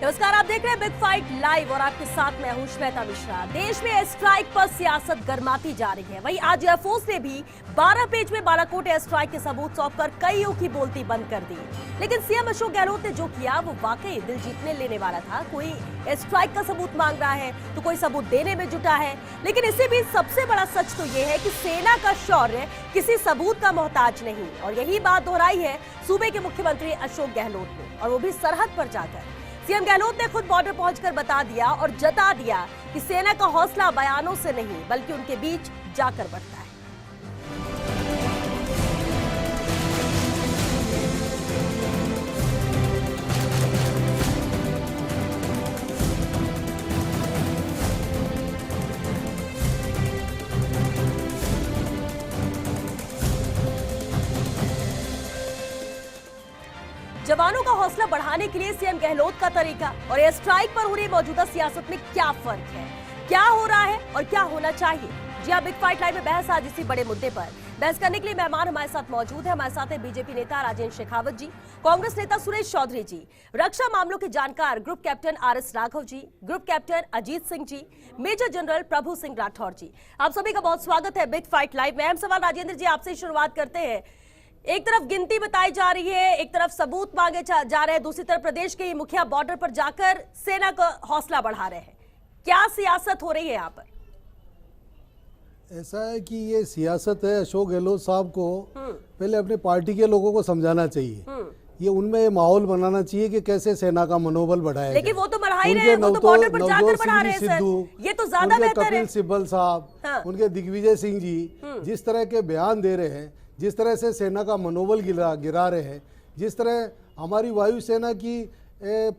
नमस्कार, आप देख रहे हैं बिग फाइट लाइव और आपके साथ मैं हूं श्वेता मिश्रा। देश में स्ट्राइक पर सियासत गर्माती जा रही है। वहीं आज एयरफोर्स ने भी 12 पेज में बालाकोट एयर स्ट्राइक के सबूत सौंपकर कईयों की बोलती बंद कर दी। लेकिन सीएम अशोक गहलोत ने जो किया वो वाकई दिल जीतने लेने वाला था। कोई एयर स्ट्राइक का सबूत मांग रहा है तो कोई सबूत देने में जुटा है। लेकिन इसी बीच सबसे बड़ा सच तो ये है कि सेना का शौर्य किसी सबूत का मोहताज नहीं, और यही बात दोहराई है सूबे के मुख्यमंत्री अशोक गहलोत ने, और वो भी सरहद पर जाकर। सीएम गहलोत ने खुद बॉर्डर पहुंचकर बता दिया और जता दिया कि सेना का हौसला बयानों से नहीं बल्कि उनके बीच जाकर बढ़ता है। जवानों का हौसला बढ़ाने के लिए सीएम गहलोत का तरीका और एयर स्ट्राइक पर हो रही मौजूदा सियासत में क्या फर्क है, क्या हो रहा है और क्या होना चाहिए। जी हां, बिग फाइट लाइव में बहस आज इसी बड़े मुद्दे पर। बहस करने के लिए मेहमान हमारे साथ मौजूद है। हमारे साथ है बीजेपी नेता राजेंद्र शेखावत जी, कांग्रेस नेता सुरेश चौधरी जी, रक्षा मामलों के जानकार group captain RS Raghav ji, group captain Ajit Singh ji, major general प्रभु सिंह राठौर जी। आप सभी का बहुत स्वागत है बिग फाइट लाइव में। अहम सवाल राजेंद्र जी आपसे शुरुआत करते हैं। एक तरफ गिनती बताई जा रही है, एक तरफ सबूत मांगे जा रहे हैं, दूसरी तरफ प्रदेश के मुखिया बॉर्डर पर जाकर सेना का हौसला बढ़ा रहे हैं। क्या सियासत हो रही है यहाँ पर? ऐसा है कि ये सियासत है। अशोक गहलोत साहब को पहले अपने पार्टी के लोगों को समझाना चाहिए, ये उनमें ये माहौल बनाना चाहिए कि कैसे सेना का मनोबल बढ़ाया। लेकिन वो तो बढ़ा ही रहे हैं, वो तो बॉर्डर पर जाकर बढ़ा रहे हैं सर। ये तो ज्यादा बेहतर है। कपिल सिब्बल साहब, उनके दिग्विजय सिंह जी जिस तरह के बयान दे रहे हैं, जिस तरह से सेना का मनोबल गिरा रहे हैं, जिस तरह हमारी वायुसेना की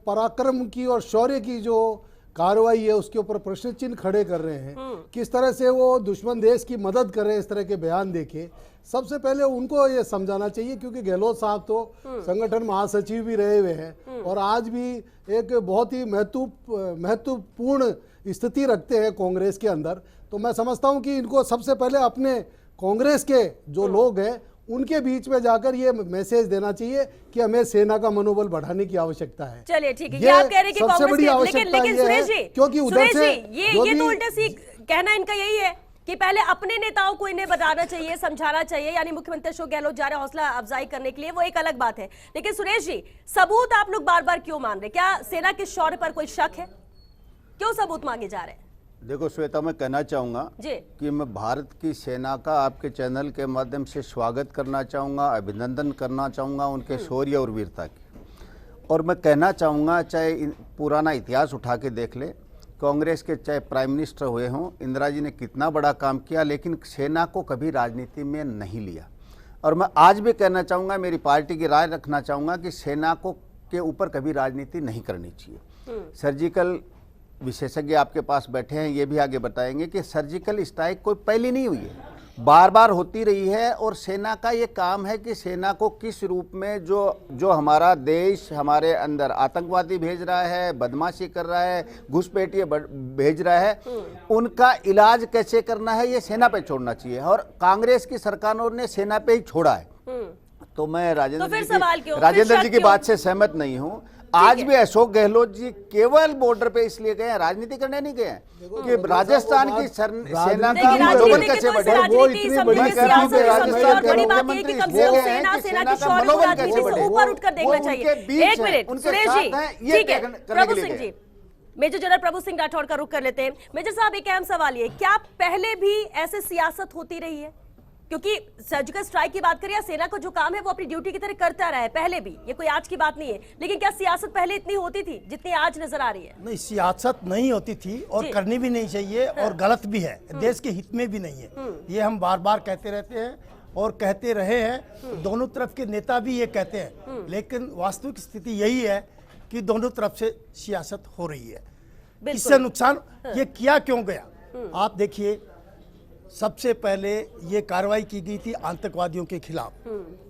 पराक्रम की और शौर्य की जो कार्रवाई है उसके ऊपर प्रश्न चिन्ह खड़े कर रहे हैं, किस तरह से वो दुश्मन देश की मदद कर रहे हैं, इस तरह के बयान देके सबसे पहले उनको ये समझाना चाहिए। क्योंकि गहलोत साहब तो संगठन महासचिव भी रहे हुए हैं और आज भी एक बहुत ही महत्वपूर्ण स्थिति रखते हैं कांग्रेस के अंदर। तो मैं समझता हूं कि इनको सबसे पहले अपने कांग्रेस के जो लोग हैं उनके बीच में जाकर ये मैसेज देना चाहिए कि हमें सेना का मनोबल बढ़ाने की आवश्यकता है। चलिए ठीक है, ये आप कह रहे हैं कि सबसे बड़ी आवश्यकता लेकिन सुरेश जी, क्योंकि उधर से ये तो उल्टा सी कहना इनका यही है कि पहले अपने नेताओं को इन्हें बताना चाहिए, समझाना चाहिए। यानी मुख्यमंत्री अशोक गहलोत जा रहे हौसला अफजाई करने के लिए, वो एक अलग बात है। लेकिन सुरेश जी, सबूत आप लोग बार बार क्यों मान रहे? क्या सेना के शौर्य पर कोई शक है? क्यों सबूत मांगे जा रहे हैं? देखो श्वेता, मैं कहना चाहूँगा कि मैं भारत की सेना का आपके चैनल के माध्यम से स्वागत करना चाहूँगा, अभिनंदन करना चाहूँगा उनके शौर्य और वीरता की। और मैं कहना चाहूँगा, चाहे पुराना इतिहास उठा के देख ले, कांग्रेस के चाहे प्राइम मिनिस्टर हुए हों, इंदिरा जी ने कितना बड़ा काम किया, लेकिन सेना को कभी राजनीति में नहीं लिया। और मैं आज भी कहना चाहूँगा, मेरी पार्टी की राय रखना चाहूँगा कि सेना को के ऊपर कभी राजनीति नहीं करनी चाहिए। सर्जिकल विशेषज्ञ आपके पास बैठे हैं, ये भी आगे बताएंगे कि सर्जिकल स्ट्राइक कोई पहली नहीं हुई है, बार बार होती रही है। और सेना का ये काम है कि सेना को किस रूप में जो हमारा देश हमारे अंदर आतंकवादी भेज रहा है, बदमाशी कर रहा है, घुसपैठिए भेज रहा है, उनका इलाज कैसे करना है ये सेना पे छोड़ना चाहिए। और कांग्रेस की सरकारों ने सेना पे ही छोड़ा है। तो मैं राजेंद्र जी की बात से सहमत नहीं हूँ। आज भी अशोक गहलोत जी केवल बॉर्डर पे इसलिए गए हैं, राजनीति करने नहीं गए हैं कि राजस्थान की सेना का मनोबल कैसे बढ़े। वो इतनी बड़ी मुख्यमंत्री सेना का मनोबल कैसे बढ़े, ऊपर उठकर देखना चाहिए। एक मिनट सुरेश जी, ठीक है, प्रभु सिंह जी, मेजर जनरल प्रभु सिंह राठौर का रुख कर लेते हैं। मेजर साहब, एक अहम सवाल ये, क्या पहले भी ऐसे सियासत होती रही है? क्योंकि सर्जिकल स्ट्राइक की बात करें, सेना को जो काम है वो अपनी ड्यूटी की तरह करता रहा है पहले भी, ये कोई आज की बात नहीं है। लेकिन क्या सियासत पहले इतनी होती थी जितनी आज नजर आ रही है? नहीं, सियासत नहीं होती थी और करनी भी नहीं चाहिए और गलत भी है, देश के हित में भी नहीं है। ये हम बार बार कहते रहते हैं और कहते रहे हैं, दोनों तरफ के नेता भी ये कहते हैं। लेकिन वास्तविक स्थिति यही है कि दोनों तरफ से सियासत हो रही है। इससे नुकसान ये किया क्यों गया? आप देखिए, सबसे पहले ये कार्रवाई की गई थी आतंकवादियों के खिलाफ।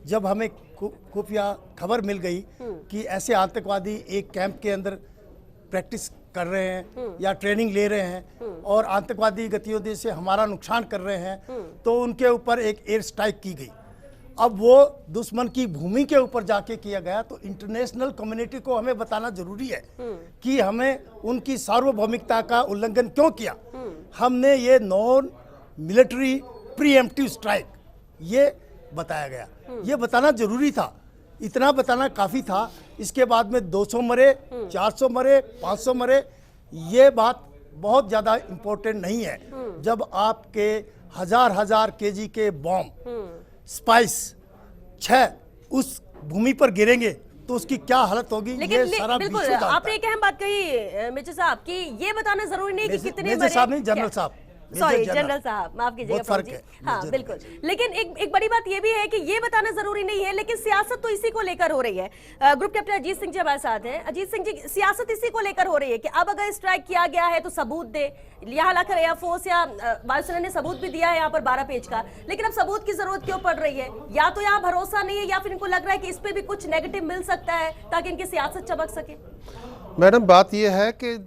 जब हमें खुफिया खबर मिल गई कि ऐसे आतंकवादी एक कैंप के अंदर प्रैक्टिस कर रहे हैं या ट्रेनिंग ले रहे हैं और आतंकवादी गतिविधियों से हमारा नुकसान कर रहे हैं, तो उनके ऊपर एक एयर स्ट्राइक की गई। अब वो दुश्मन की भूमि के ऊपर जाके किया गया, तो इंटरनेशनल कम्युनिटी को हमें बताना जरूरी है कि हमें उनकी सार्वभौमिकता का उल्लंघन क्यों किया। हमने ये नॉन मिलिट्री प्रीएम्प्टिव स्ट्राइक ये बताया गया, ये बताना जरूरी था, इतना बताना काफी था। इसके बाद में 200 मरे, 400 मरे, 500 मरे, ये बात बहुत ज्यादा इम्पोर्टेंट नहीं है। जब आपके हजार केजी के बॉम्ब स्पाइस 6 उस भूमि पर गिरेंगे तो उसकी क्या हालत होगी, ये सारा बिल्कुल विश्व जानता आपने है। एक अहम बात कही मेजर साहब कि ये बताना जरूरी नहीं कि कितने मेजर मरे। साहब नहीं, जनरल क्या? साहब, सॉरी मेजर जनरल साहब, माफ कीजिएगा बहुत फर्क जी। है, हाँ मेजर बिल्कुल, मेजर। लेकिन एक बड़ी बात ये भी है कि ये बताना जरूरी नहीं है, लेकिन सियासत तो इसी को लेकर हो रही है। ग्रुप कैप्टन अजीत सिंह जी हमारे साथ हैं। अजीत सिंह जी, सियासत इसी को लेकर हो रही है कि अब अगर स्ट्राइक किया गया है तो सबूत दे। यहाँ लाकर एयरफोर्स या वायुसेना ने सबूत भी दिया है यहाँ पर 12 पेज का, लेकिन अब सबूत की जरूरत क्यों पड़ रही है? या तो यहाँ भरोसा नहीं है या फिर इनको लग रहा है कि इस पे भी कुछ नेगेटिव मिल सकता है ताकि इनकी सियासत चमक सके। मैडम बात यह है कि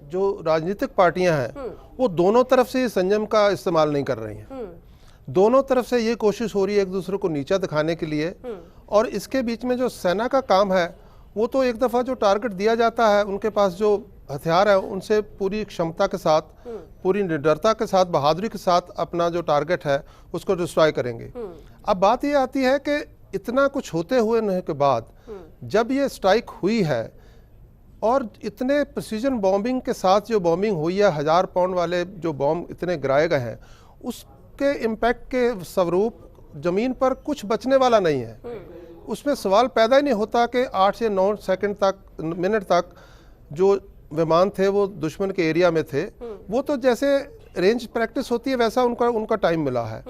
जो राजनीतिक पार्टियां हैं वो दोनों तरफ से संयम का इस्तेमाल नहीं कर रही हैं। दोनों तरफ से ये कोशिश हो रही है एक दूसरे को नीचा दिखाने के लिए, और इसके बीच में जो सेना का काम है वो तो एक दफ़ा जो टारगेट दिया जाता है, उनके पास जो हथियार है उनसे पूरी क्षमता के साथ, पूरी निडरता के साथ, बहादुरी के साथ अपना जो टारगेट है उसको डिस्ट्रॉय करेंगे। अब बात ये आती है कि इतना कुछ होते हुए के बाद जब ये स्ट्राइक हुई है और इतने प्रिसीजन बॉम्बिंग के साथ जो बॉम्बिंग हुई है, 1000 पाउंड वाले जो बॉम्ब इतने गिराए गए हैं, उसके इम्पैक्ट के स्वरूप ज़मीन पर कुछ बचने वाला नहीं है। उसमें सवाल पैदा ही नहीं होता कि 8 से 9 सेकंड तक, मिनट तक जो विमान थे वो दुश्मन के एरिया में थे, वो तो जैसे रेंज प्रैक्टिस होती है वैसा उनका टाइम मिला है,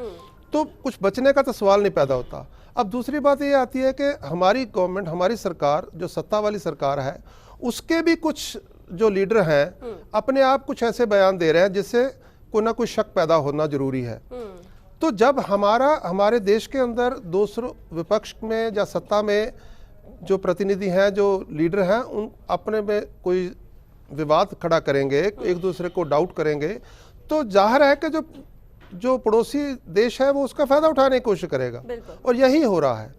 तो कुछ बचने का तो सवाल नहीं पैदा होता। अब दूसरी बात ये आती है कि हमारी गवर्नमेंट, हमारी सरकार, जो सत्ता वाली सरकार है, उसके भी कुछ जो लीडर हैं अपने आप कुछ ऐसे बयान दे रहे हैं जिससे कोई ना कोई शक पैदा होना जरूरी है। तो जब हमारे देश के अंदर दूसरों विपक्ष में या सत्ता में जो प्रतिनिधि हैं, जो लीडर हैं, उन अपने में कोई विवाद खड़ा करेंगे, एक दूसरे को डाउट करेंगे, तो जाहिर है कि जो पड़ोसी देश है वो उसका फायदा उठाने की कोशिश करेगा, और यही हो रहा है।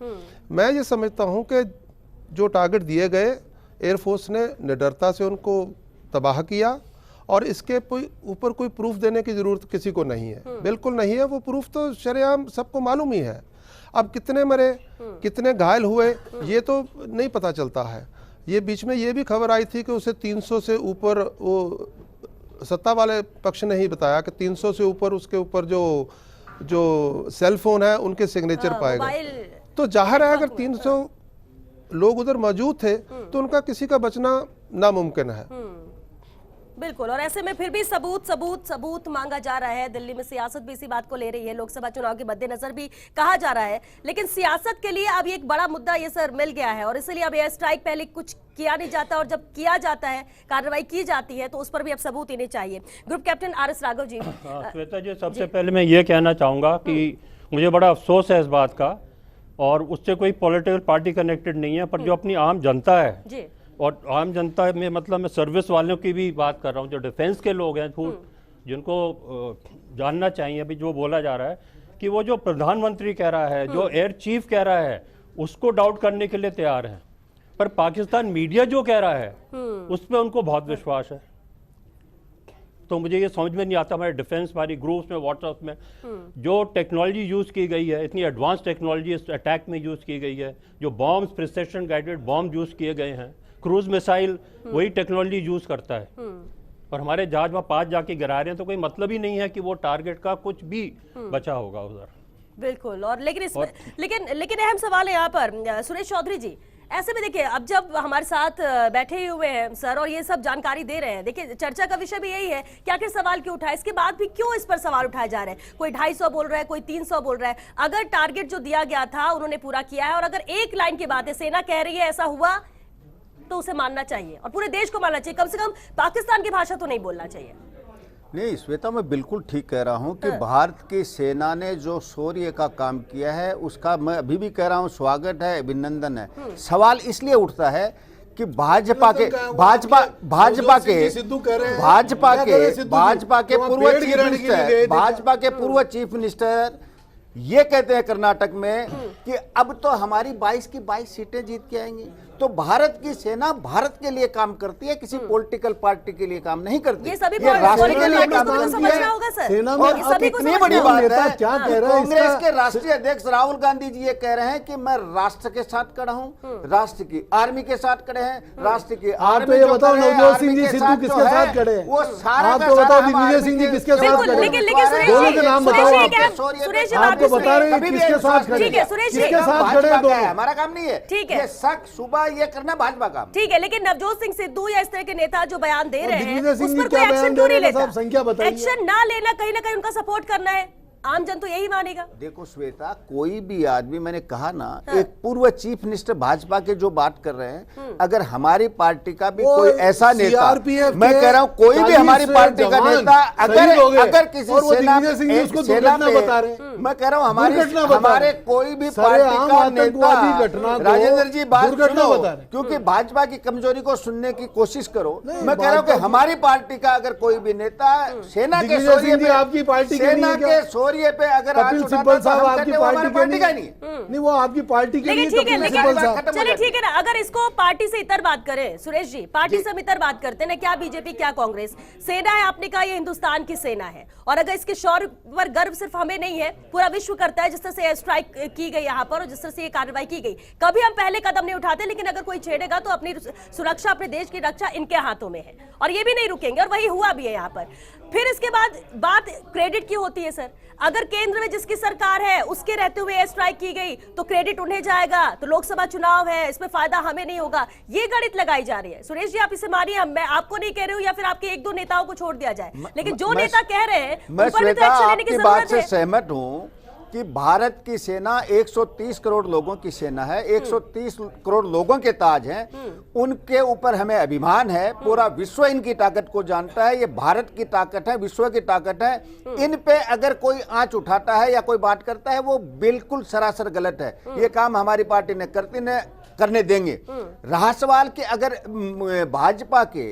मैं ये समझता हूँ कि जो टारगेट दिए गए, एयरफोर्स ने निडरता से उनको तबाह किया, और इसके ऊपर कोई प्रूफ देने की जरूरत किसी को नहीं है, बिल्कुल नहीं है। वो प्रूफ तो शरेआम सबको मालूम ही है। अब कितने मरे, कितने घायल हुए, ये तो नहीं पता चलता है। ये बीच में ये भी खबर आई थी कि उसे 300 से ऊपर, वो सत्ता वाले पक्ष ने ही बताया कि 300 से ऊपर उसके ऊपर जो सेल फोन है उनके सिग्नेचर पाए गए। तो जाहिर है अगर 300 लोग उधर मौजूद थे तो उनका किसी का बचना नामुमकिन है। बिल्कुल, और ऐसे में फिर भी सबूत मांगा जा रहा है। दिल्ली में सियासत भी इसी बात को ले रही है, लोकसभा चुनाव के मद्देनजर भी कहा जा रहा है, लेकिन सियासत के लिए अब एक बड़ा मुद्दा ये सर मिल गया है, और इसलिए अब एयर स्ट्राइक पहले कुछ किया नहीं जाता, और जब किया जाता है, कार्रवाई की जाती है, तो उस पर भी अब सबूत ही चाहिए। Group captain RS Raghav ji. Shweta जी, सबसे पहले मैं ये कहना चाहूँगा कि मुझे बड़ा अफसोस है इस बात का, और उससे कोई पॉलिटिकल पार्टी कनेक्टेड नहीं है, पर जो अपनी आम जनता है जी, और आम जनता में मतलब मैं सर्विस वालों की भी बात कर रहा हूँ, जो डिफेंस के लोग हैं, जिनको जानना चाहिए अभी जो बोला जा रहा है कि वो जो प्रधानमंत्री कह रहा है, जो एयर चीफ कह रहा है, उसको डाउट करने के लिए तैयार हैं, पर पाकिस्तान मीडिया जो कह रहा है उस पर उनको बहुत विश्वास है। तो मुझे ये समझ में नहीं आता, हमारे डिफेंस, हमारी ग्रुप्स में, व्हाट्सएप में जो टेक्नोलॉजी यूज़ की गई है, इतनी एडवांस टेक्नोलॉजी इस अटैक में यूज़ की गई है, जो bombs, precision guided bomb use किए गए हैं, क्रूज मिसाइल वही टेक्नोलॉजी यूज़ करता है, और हमारे जहाज वहाँ पास जाके गिरा रहे हैं, तो कोई मतलब ही नहीं है कि वो टारगेट का कुछ भी बचा होगा उधर। बिल्कुल, और लेकिन अहम सवाल है यहाँ पर सुरेश चौधरी जी, ऐसे में देखिए अब जब हमारे साथ बैठे हुए हैं सर और ये सब जानकारी दे रहे हैं, देखिए चर्चा का विषय भी यही है कि आखिर सवाल क्यों उठाए, इसके बाद भी क्यों इस पर सवाल उठाए जा रहे हैं। कोई 250 बोल रहा है, कोई 300 बोल रहा है। अगर टारगेट जो दिया गया था उन्होंने पूरा किया है, और अगर एक लाइन की बात है, सेना कह रही है ऐसा हुआ, तो उसे मानना चाहिए और पूरे देश को मानना चाहिए, कम से कम पाकिस्तान की भाषा तो नहीं बोलना चाहिए। नहीं श्वेता, मैं बिल्कुल ठीक कह रहा हूं कि भारत की सेना ने जो शौर्य का काम किया है उसका मैं अभी भी कह रहा हूं स्वागत है, अभिनंदन है। सवाल इसलिए उठता है कि भाजपा के पूर्व चीफ मिनिस्टर ये कहते हैं कर्नाटक में कि अब तो हमारी 22 की 22 सीटें जीत के आएंगी। तो भारत की सेना भारत के लिए काम करती है, किसी पॉलिटिकल पार्टी के लिए काम नहीं करती। ये सभी राष्ट्र के लिए काम को करती समझना है। होगा सर। सेना में और ये सभी को कितनी समझना बड़ी होगा। बात है, क्या कह रहा है कांग्रेस इसका? के राष्ट्रीय अध्यक्ष राहुल गांधी जी ये कह रहे हैं कि मैं राष्ट्र के साथ खड़ा हूं, राष्ट्र की आर्मी के साथ खड़े हैं, राष्ट्र की आप आर्मी तो ये जो बताओ खड़े हैं, नवजोत आर्मी सिंह जी के सिद्धू साथ किसके जो है, साथ खड़े हैं? वो सारा आप का तो सारा बताओ हम दिग्विजय आर्मी सिंह जी के किसके साथ बिल्कुल, खड़े हैं? लेकिन सुरेश दोनों जी, के नाम सुरेश बताओ जी आप। क्या- सॉरी, सुरेश जी आपको बात बता रहे हैं कभी भी किसके एक साथ खड़े ठीक है, हैं? सुरेश जी। किसके साथ भाजपा खड़े हैं का है, दोनों? हमारा काम नहीं है। ठीक है। ये शक सुबह ये करना भाजपा का। ठीक है, लेकिन नवजोत सिंह सिद्धू या इस तरह के नेता जो बयान दे रहे हैं दिग्विजय सिंह उस जी पर क्या कोई बयान एक्शन दे क्यों रहे नहीं हैं साहब, लेता? संख्या बताइए। एक्शन ना लेना कहीं ना कहीं उनका सपोर्ट करना है, आम जन तो यही मानेगा। देखो श्वेता, कोई भी आदमी, मैंने कहा ना, एक पूर्व चीफ मिनिस्टर भाजपा के जो बात कर रहे हैं, अगर हमारी पार्टी का भी वो कोई ऐसा नेता, CRPF मैं कह रहा हूं कोई भी 40 हमारी पार्टी का जवान नेता शहीद हो गए अगर किसी और वो सेना दिग्विजय सिंह जी एक उसको सेना दुर्घटना पे- बता रहे हैं। मैं कह रहा हूं दुर्घटना बता हमारे रहे हैं। कोई भी सरेआम पार्टी का आतंकवादी नेता, घटना को राजेंद्र जी बात दुर्घटना सुनो, बता रहे हैं। क्योंकि भाजपा की कमजोरी को सुनने की कोशिश करो। नहीं, मैं कह रहा हूं कि भाजपा- हमारी पार्टी का अगर कोई भी नेता सेना के दिग्विजय शौर्य सिंह जी पे, आपकी पार्टी के सेना नहीं है के क्या? शौर्य पे अगर हाथ कपिल उठाता सिब्बल तो साहब हम आपकी कहते हैं वो हमारी पार्टी के का नहीं नहीं है। नहीं, वो आपकी पार्टी के लेकिन नहीं ठीक है, कपिल लेकिन सिब्बल साहब। खत्म हो चलिए जाती ठीक है ना, अगर इसको पार्टी से इतर बात करें सुरेश जी, पार्टी से हम इतर बात करते हैं ना, क्या बीजेपी क्या कांग्रेस, सेना है आपने कहा, ये हिंदुस्तान की सेना है, और अगर इसके शौर्य पर गर्व सिर्फ हमें नहीं है, पूरा विश्व करता है, जिस तरह से एयर स्ट्राइक की गई यहाँ पर और जिस तरह से ये कार्रवाई की गई, कभी हम पहले कदम नहीं उठाते, लेकिन अगर कोई छेड़ेगा तो अपनी सुरक्षा, अपने देश की रक्षा इनके हाथों में है, और ये भी नहीं रुकेंगे, और वही हुआ भी है यहाँ पर। फिर इसके बाद बात क्रेडिट की होती है सर, अगर केंद्र में जिसकी सरकार है उसके रहते हुए एयर स्ट्राइक की गई तो क्रेडिट उन्हें जाएगा, तो लोकसभा चुनाव है, इसमें फायदा हमें नहीं होगा, ये गणित लगाई जा रही है। सुरेश जी आप इसे मानिए, मैं आपको नहीं कह रही हूँ, या फिर आपके एक दो नेताओं को छोड़ दिया जाए, लेकिन जो नेता कह रहे हैं मैं उन पर भी तो श्वेता एक्शन लेने की आपकी बात जरूरत से है। सहमत हूं कि भारत की सेना 130 करोड़ लोगों की सेना है, 130 करोड़ लोगों के ताज हैं, उनके ऊपर हमें अभिमान है, पूरा विश्व इनकी ताकत को जानता है, ये भारत की ताकत है, विश्व की ताकत है, इन पे अगर कोई आंच उठाता है या कोई बात करता है वो बिल्कुल सरासर गलत है। ये काम हमारी पार्टी ने करने देंगे। रहा सवाल कि अगर भाजपा के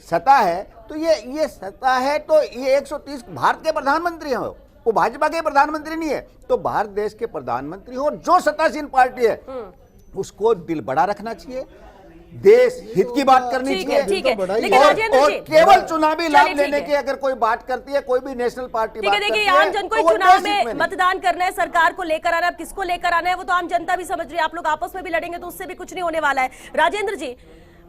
सत्ता है तो ये सत्ता है तो ये 130 भारत के प्रधानमंत्री हैं, वो भाजपा के प्रधानमंत्री नहीं है, तो भारत देश के प्रधानमंत्री हो, जो सत्तासीन पार्टी है उसको दिल बड़ा रखना चाहिए, देश हित की बात करनी ठीक चाहिए। है, ठीक है, बढ़ाइए। लेकिन राजेंद्र और जी केवल चुनावी लाभ चलिए, ठीक लेने है। की अगर कोई बात करती है, कोई भी नेशनल पार्टी ठीक बात है, करती देखिए है, आम जन को तो वो चुनाव देश हित में नहीं। मतदान करना है, सरकार को लेकर आना है, अब किसको लेकर आना है वो तो आम जनता भी समझ रही है, आप लोग आपस में भी लड़ेंगे तो उससे भी कुछ नहीं होने वाला है। राजेंद्र जी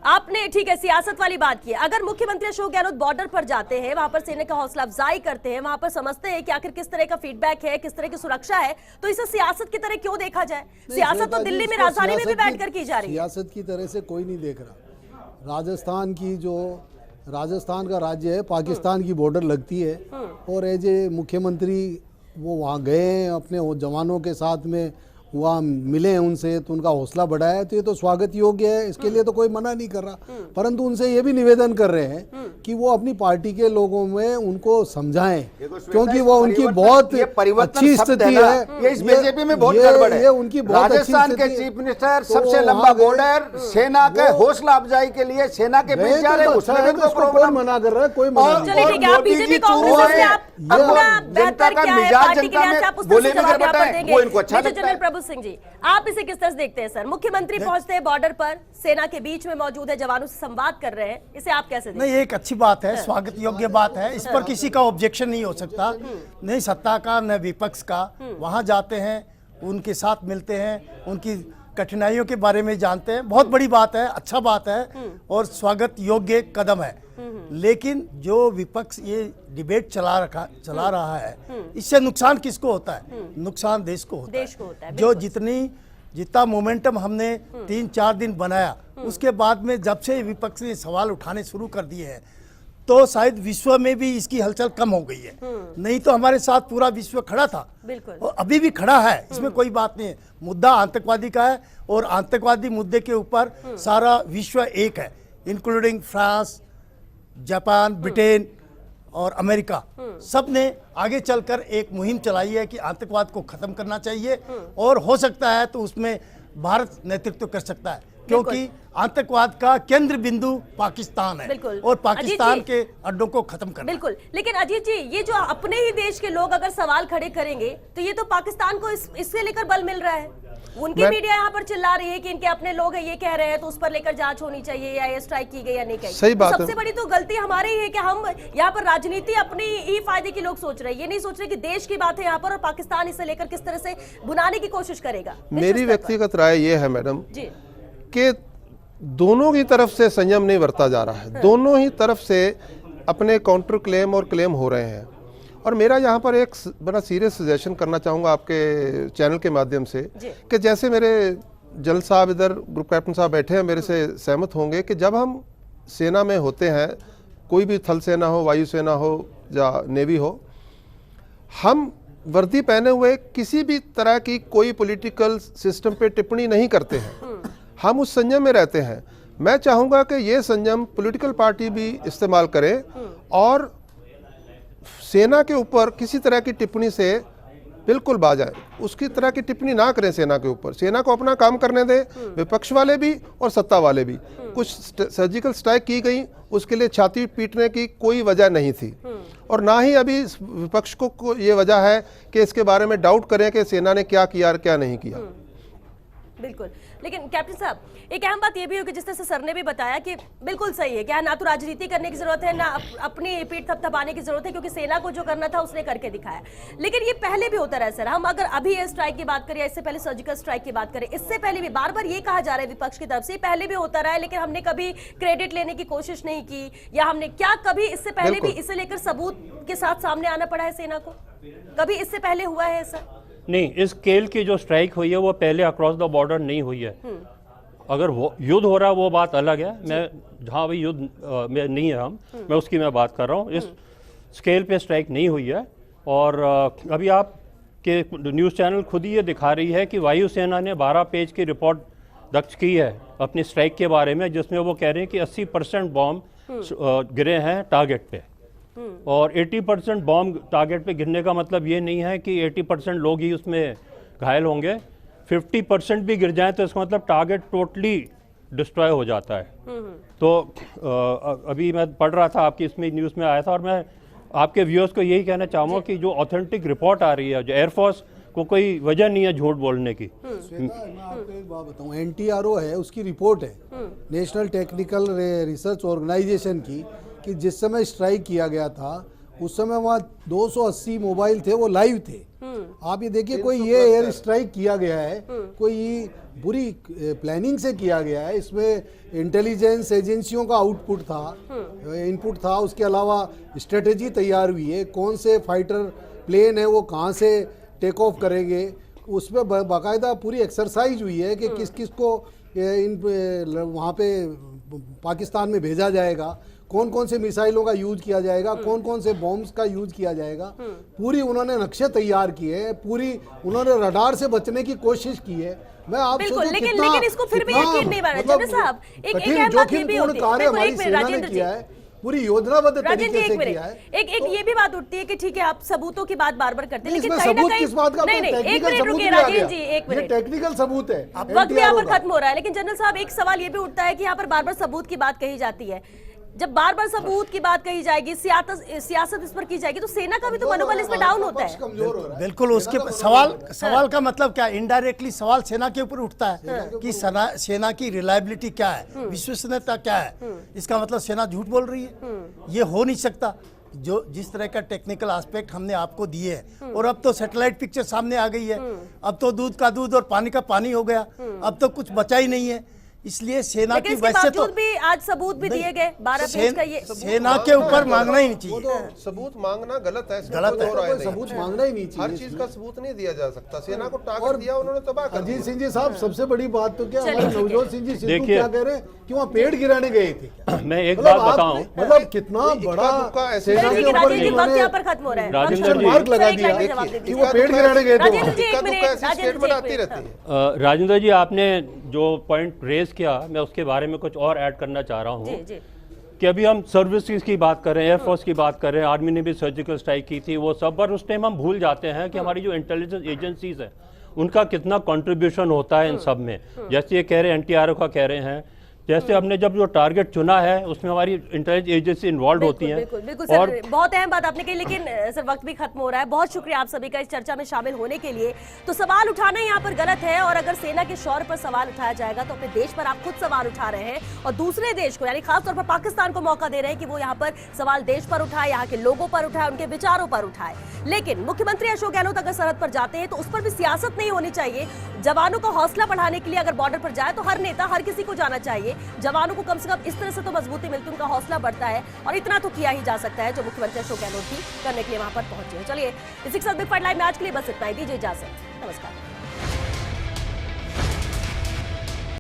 आपने ठीक है सियासत वाली बात की, अगर मुख्यमंत्री अशोक गहलोत बॉर्डर पर जाते हैं, वहां पर सेना का हौसला अफजाई करते हैं, वहां पर समझते हैं कि आखिर किस तरह का फीडबैक है, किस तरह की सुरक्षा है, तो इसे सियासत की तरह क्यों देखा जाए? सियासत तो दिल्ली में, राजधानी में भी बैठकर की जा रही है। सियासत की तरह से कोई नहीं देख रहा। राजस्थान का राज्य है, पाकिस्तान की बॉर्डर लगती है, और एज ए मुख्यमंत्री वो वहाँ गए हैं, अपने वो जवानों के साथ में वहाँ मिले हैं उनसे, तो उनका हौसला बढ़ाया है, तो ये तो स्वागत योग्य है, इसके लिए तो कोई मना नहीं कर रहा। परंतु उनसे ये भी निवेदन कर रहे हैं कि वो अपनी पार्टी के लोगों में उनको समझाएं, क्योंकि वो उनकी बहुत अच्छी स्थिति है। ये इस बीजेपी में बहुत ये गड़बड़ है। उनकी बहुत अच्छी राजस्थान के स्थिति है। चीफ मिनिस्टर तो सबसे वहाँ लंबा गए, बॉर्डर सेना के हौसला अफजाई के लिए सेना के बीच जा रहे हैं, उसमें भी उनको कौन प्रॉब्लम। मना कर रहा है? कोई मना और- नहीं। चलिए ठीक है, आप मोदी बीजेपी जी कांग्रेस चुनाव से है, आप अब अपना जनता बेहतर का क्या है मिजाज पार्टी के जनता लिए में आप उस बोले जवाब बगैर यहाँ पर बताएं, देंगे। वो इनको अच्छा मेजर लगता जनरल है। प्रभु सिंह जी, आप इसे किस तरह से देखते हैं सर? मुख्यमंत्री पहुंचते हैं बॉर्डर पर, सेना के बीच में मौजूद है, जवानों से संवाद कर रहे हैं, इसे आप कैसे देखते हैं? नहीं, एक अच्छी बात है, स्वागत योग्य बात है, इस पर किसी का ऑब्जेक्शन नहीं हो सकता, नहीं सत्ता का न विपक्ष का। वहां जाते हैं, उनके साथ मिलते हैं, उनकी कठिनाइयों के बारे में जानते हैं, बहुत बड़ी बात है, अच्छा बात है और स्वागत योग्य कदम है। लेकिन जो विपक्ष ये डिबेट चला रहा है, इससे नुकसान किसको होता है? नुकसान देश को होता देश को होता है, जो जितना मोमेंटम हमने 3-4 दिन बनाया, उसके बाद में जब से विपक्ष ने सवाल उठाने शुरू कर दिए हैं, तो शायद विश्व में भी इसकी हलचल कम हो गई है। नहीं तो हमारे साथ पूरा विश्व खड़ा था, बिल्कुल। और अभी भी खड़ा है, इसमें कोई बात नहीं है। मुद्दा आतंकवादी का है, और आतंकवादी मुद्दे के ऊपर सारा विश्व एक है, इंक्लूडिंग फ्रांस, जापान, ब्रिटेन और अमेरिका, सब ने आगे चलकर एक मुहिम चलाई है कि आतंकवाद को खत्म करना चाहिए, और हो सकता है तो उसमें भारत नेतृत्व कर सकता है। क्योंकि आतंकवाद का केंद्र बिंदु पाकिस्तान है बिल्कुल। और पाकिस्तान अजीत के अड्डों को खत्म करना। बिल्कुल, लेकिन अजीत जी, ये जो अपने ही देश के लोग अगर सवाल खड़े करेंगे तो ये तो पाकिस्तान को इससे लेकर बल मिल रहा है। उनकी मीडिया यहाँ पर चिल्ला रही है कि इनके अपने लोग हैं, ये कह रहे हैं, तो उस पर लेकर जांच होनी चाहिए या एयर स्ट्राइक की गई या नहीं की। सही बात है। सबसे बड़ी तो गलती हमारी ही है कि हम यहाँ पर राजनीति अपनी ही फायदे की लोग सोच रहे हैं, ये नहीं सोच रहे कि देश की बात है यहाँ पर और पाकिस्तान इसे लेकर किस तरह से बुनाने की कोशिश करेगा। मेरी व्यक्तिगत राय ये है मैडम जी कि दोनों की तरफ से संयम नहीं बरता जा रहा है, दोनों ही तरफ से अपने काउंटर क्लेम और क्लेम हो रहे हैं। और मेरा यहाँ पर एक बड़ा सीरियस सजेशन करना चाहूँगा आपके चैनल के माध्यम से कि जैसे मेरे जनरल साहब इधर ग्रुप कैप्टन साहब बैठे हैं, मेरे से सहमत होंगे कि जब हम सेना में होते हैं, कोई भी थल सेना हो, वायुसेना हो या नेवी हो, हम वर्दी पहने हुए किसी भी तरह की कोई पॉलिटिकल सिस्टम पे टिप्पणी नहीं करते हैं, हम उस संयम में रहते हैं। मैं चाहूँगा कि ये संयम पॉलिटिकल पार्टी भी इस्तेमाल करे और सेना के ऊपर किसी तरह की टिप्पणी से बिल्कुल बाज आए, उसकी तरह की टिप्पणी ना करें सेना के ऊपर। सेना को अपना काम करने दें, विपक्ष वाले भी और सत्ता वाले भी। कुछ सर्जिकल स्ट्राइक की गई, उसके लिए छाती पीटने की कोई वजह नहीं थी और ना ही अभी विपक्ष को ये वजह है कि इसके बारे में डाउट करें कि सेना ने क्या किया और क्या नहीं किया। बिल्कुल, लेकिन कैप्टन साहब, एक अहम बात ये भी होगी, जिस तरह से सर ने भी बताया कि बिल्कुल सही है, क्या ना तो राजनीति करने की जरूरत है, ना अपनी पीठ थपथपाने की जरूरत है, क्योंकि सेना को जो करना था उसने करके दिखाया। लेकिन ये पहले भी होता रहा सर, हम अगर अभी एयर स्ट्राइक की बात करें, इससे पहले सर्जिकल स्ट्राइक की बात करें, इससे पहले भी बार बार ये कहा जा रहा है विपक्ष की तरफ से, पहले भी होता रहा है, लेकिन हमने कभी क्रेडिट लेने की कोशिश नहीं की, या हमने क्या कभी इससे पहले भी इसे लेकर सबूत के साथ सामने आना पड़ा है सेना को? कभी इससे पहले हुआ है सर? नहीं, इस स्केल की जो स्ट्राइक हुई है वो पहले अक्रॉस द बॉर्डर नहीं हुई है। अगर वो युद्ध हो रहा है वो बात अलग है, मैं जहाँ भी युद्ध में नहीं है मैं उसकी मैं बात कर रहा हूँ। इस स्केल पे स्ट्राइक नहीं हुई है। और अभी आप के न्यूज़ चैनल खुद ही ये दिखा रही है कि वायुसेना ने 12 पेज की रिपोर्ट दर्ज की है अपनी स्ट्राइक के बारे में, जिसमें वो कह रहे हैं कि 80% बॉम्ब गिरे हैं टारगेट पे और 80% बॉम्ब टारगेट पे गिरने का मतलब ये नहीं है कि 80% लोग ही उसमें घायल होंगे। 50% भी गिर जाए तो इसका मतलब टारगेट टोटली डिस्ट्रॉय हो जाता है। तो अभी मैं पढ़ रहा था, आपकी इसमें न्यूज़ में आया था, और मैं आपके व्यूअर्स को यही कहना चाहूँगा कि जो ऑथेंटिक रिपोर्ट आ रही है, जो एयरफोर्स को कोई वजह नहीं है झूठ बोलने की। मैं आपको एक बात बताऊं, NTRO है, उसकी रिपोर्ट है नेशनल टेक्निकल रिसर्च ऑर्गेनाइजेशन की, कि जिस समय स्ट्राइक किया गया था उस समय वहाँ 280 मोबाइल थे, वो लाइव थे। आप ये देखिए, कोई ये एयर स्ट्राइक किया गया है, कोई बुरी प्लानिंग से किया गया है, इसमें इंटेलिजेंस एजेंसियों का आउटपुट था, इनपुट था, उसके अलावा स्ट्रेटेजी तैयार हुई है, कौन से फाइटर प्लेन है वो कहाँ से टेक ऑफ करेंगे, उसमें बाकायदा पूरी एक्सरसाइज हुई है कि किस किस को वहाँ पे पाकिस्तान में भेजा जाएगा, कौन कौन से मिसाइलों का यूज किया जाएगा, कौन कौन से बॉम्ब्स का यूज किया जाएगा। पूरी उन्होंने नक्शे तैयार किए हैं, पूरी उन्होंने रडार से बचने की कोशिश की है। मैं आप बिल्कुल, लेकिन इसको फिर भी यकीन नहीं बना जनरल साहब। एक जोखिमपूर्ण कार्य हमारी सेना ने किया है, पूरी योजनाबद्ध तरीके से किया है। एक ये भी बात उठती है कि ठीक है आप सबूतों की बात बार बार करते हैं, लेकिन इसमें सबूत किस बात का? नहीं, एक मिनट रुकिए राजेंद्र जी, एक मिनट, टेक्निकल सबूत है, वक्त भी यहाँ पर खत्म हो रहा है। लेकिन जनरल साहब, एक सवाल ये भी उठता है कि यहाँ पर बार बार सबूत की बात कही जाती है। जब बार बार सबूत की बात कही जाएगी, सियासत इस पर की जाएगी, तो सेना का भी तो मनोबल इसमें डाउन होता है। बिल्कुल, उसके सवाल का मतलब क्या, इनडायरेक्टली सवाल सेना के ऊपर उठता है कि सेना की रिलायबिलिटी क्या है, विश्वसनीयता क्या है। इसका मतलब सेना झूठ बोल रही है, ये हो नहीं सकता। जो जिस तरह का टेक्निकल एस्पेक्ट हमने आपको दिए है, और अब तो सैटेलाइट पिक्चर सामने आ गई है, अब तो दूध का दूध और पानी का पानी हो गया, अब तो कुछ बचा ही नहीं है। इसलिए सेना की वैसे तो भी आज सबूत भी दिए गए 12 पेज का, ये सेना के ऊपर मांगना ही नहीं चाहिए। तो सबूत मांगना गलत है, गलत है, सबूत मांगना ही नहीं चाहिए। हर चीज का सबूत नहीं दिया जा सकता। सेना को टारगेट दिया, उन्होंने तबाह कर दिया। अजीत सिंह जी साहब, सबसे बड़ी बात तो क्या, हमारे नवजोत सिंह जी सिद्धू क्या कह रहे हैं कि वहाँ पेड़ गिराने गए थे। मैं एक बात बताऊं, मतलब कितना बड़ा सेना के ऊपर यहाँ पर खत्म हो रहा है, मार्क लगा दिया कि वो पेड़ गिराने गए थे। राजेंद्र जी, आपने जो पॉइंट रेज किया, मैं उसके बारे में कुछ और ऐड करना चाह रहा हूँ कि अभी हम सर्विसेज की बात कर रहे हैं, एयरफोर्स की बात कर रहे हैं, आर्मी ने भी सर्जिकल स्ट्राइक की थी, वो सब, पर उस टाइम हम भूल जाते हैं कि हमारी जो इंटेलिजेंस एजेंसीज है उनका कितना कंट्रीब्यूशन होता है इन सब में। जैसे ये कह रहे हैं एनटीआरओ का कह रहे हैं, जैसे हमने जब जो टारगेट चुना है उसमें हमारी इंटेलिजेंस एजेंसी इन्वॉल्व होती हैं। बिल्कुल बिल्कुल सर, बहुत अहम बात आपने कही, लेकिन सर वक्त भी खत्म हो रहा है। बहुत शुक्रिया आप सभी का इस चर्चा में शामिल होने के लिए। तो सवाल उठाना यहाँ पर गलत है, और अगर सेना के शौर्य पर सवाल उठाया जाएगा तो अपने देश पर आप खुद सवाल उठा रहे हैं और दूसरे देश को यानी खासतौर पर पाकिस्तान को मौका दे रहे हैं कि वो यहाँ पर सवाल देश पर उठाए, यहाँ के लोगों पर उठाए, उनके विचारों पर उठाए। लेकिन मुख्यमंत्री अशोक गहलोत अगर सरहद पर जाते हैं तो उस पर भी सियासत नहीं होनी चाहिए। जवानों का हौसला बढ़ाने के लिए अगर बॉर्डर पर जाए तो हर नेता, हर किसी को जाना चाहिए। जवानों को कम से कम इस तरह से तो मजबूती मिलती है, उनका हौसला बढ़ता है, और इतना तो किया ही जा सकता है जो मुख्यमंत्री अशोक गहलोत भी करने के लिए वहां पर पहुंचे हैं। चलिए इसी के साथ बिग फाइट लाइव में आज के लिए बस इतना ही, दीजिए इजाजत, नमस्कार।